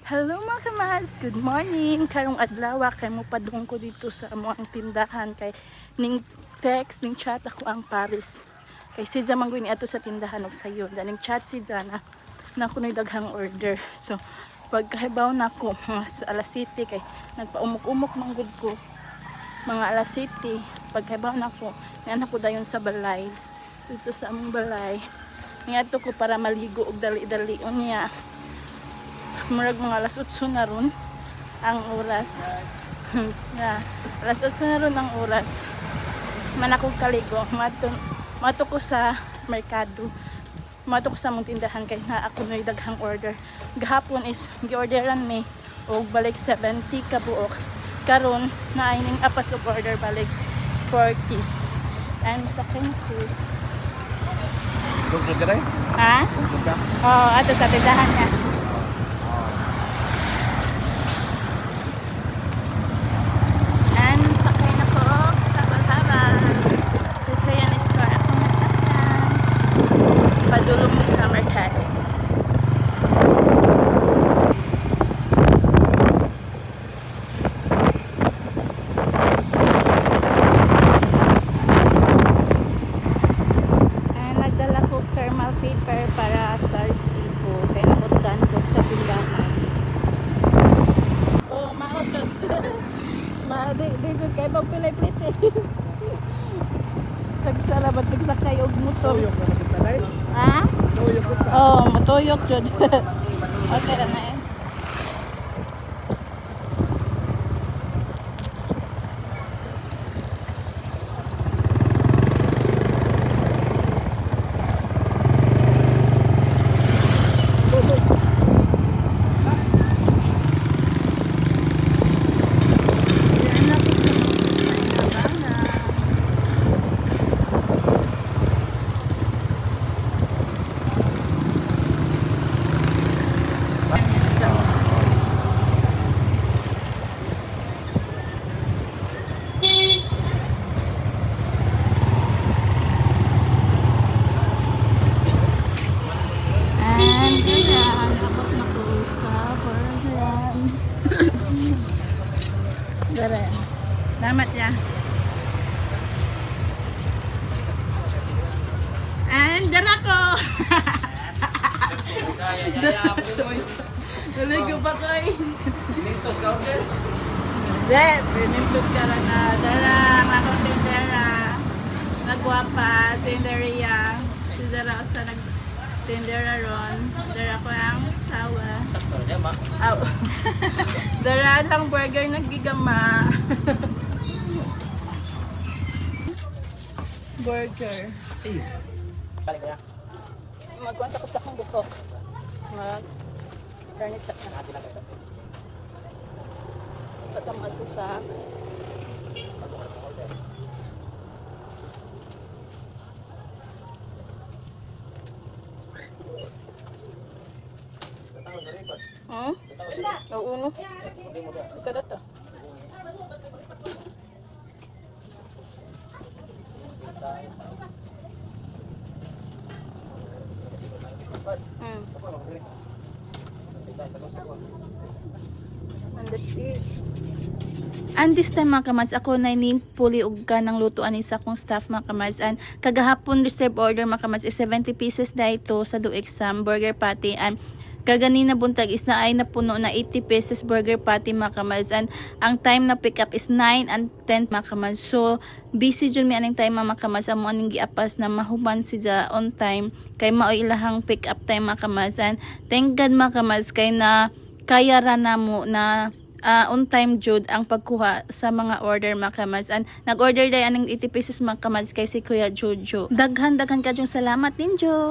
Hello mga kamas, good morning. Karong adlaw kay mo padung ko dito sa amuang tindahan kay ning text ning chat ako ang Paris. Kay si Jam ang ni ato sa tindahan og sayon. Ning chat si Jana na kunoy daghang order. So pagkahibaw na ko mga sa alas 7 kay nagpaumok-umok man gud ko. Mga alas 7 pagkahibaw na ko, nga ko dayon sa balay. Dito sa among balay. Nga ato ko para maligo og dali-dali unya. Murag mga alas 8 na ron ang oras. Yeah, alas 8 na ron ang oras. Man akong kaligo, mato ko sa merkado. Mato ko sa mong tindahan kay na ako noy daghang order. Gahapon is gi-orderan mi og balik 70 ka buok. Karon na ining apas og order balik 40. And sa food. Lungsod ka tayo? Ha? Lungsod ka? Oh, ato sa tindahan niya. Padulong ni sa merkado. Nagdala ko thermal paper para sa resibo kay nabutan ko sa tindahan. Oh, maot. Di ko kay pagpilay plite. Tagsalabat tagsakay og motor. Tuyok na magkakay? Ha? Tuyok ka? Oh, matuyok jud. Okay ra na eh. Salamat ya. And dyan ako. Tuloy ko ba ko eh. Lintos ka ako din? Hindi, pinintos ka lang na. Dara, mga tindera. Nagwapa, tinderia. Si Dara sa nagtindera ron. Dara ko ang sawa. Aw. Dara lang burger nagigama. Burger. Magkuhan sa kusakong bukok. Mag-garnit sa sa kamad ko sa Oo, no? Ika dito. And that's it. And this time mga kamads, ako na puli og ka ng lutuan ni sa akong staff mga kamads. And kagahapon reserve order mga kamads is 70 pieces dito sa do exam burger patty. And kaganina buntag is na ay napuno na 80 pieces burger patty mga kamads. And ang time na pick up is 9 and 10 mga kamads. So busy dyan mi aning time mga kamads. Amo aning giapas na mahuman siya on time kay mao ilahang pick up time mga kamads. And thank God mga kamads kay na kaya ra na mo na on time jud ang pagkuha sa mga order mga kamads. And nag-order day aning 80 pieces mga kamads kay si Kuya Jojo. Daghan ka jung salamat ninyo.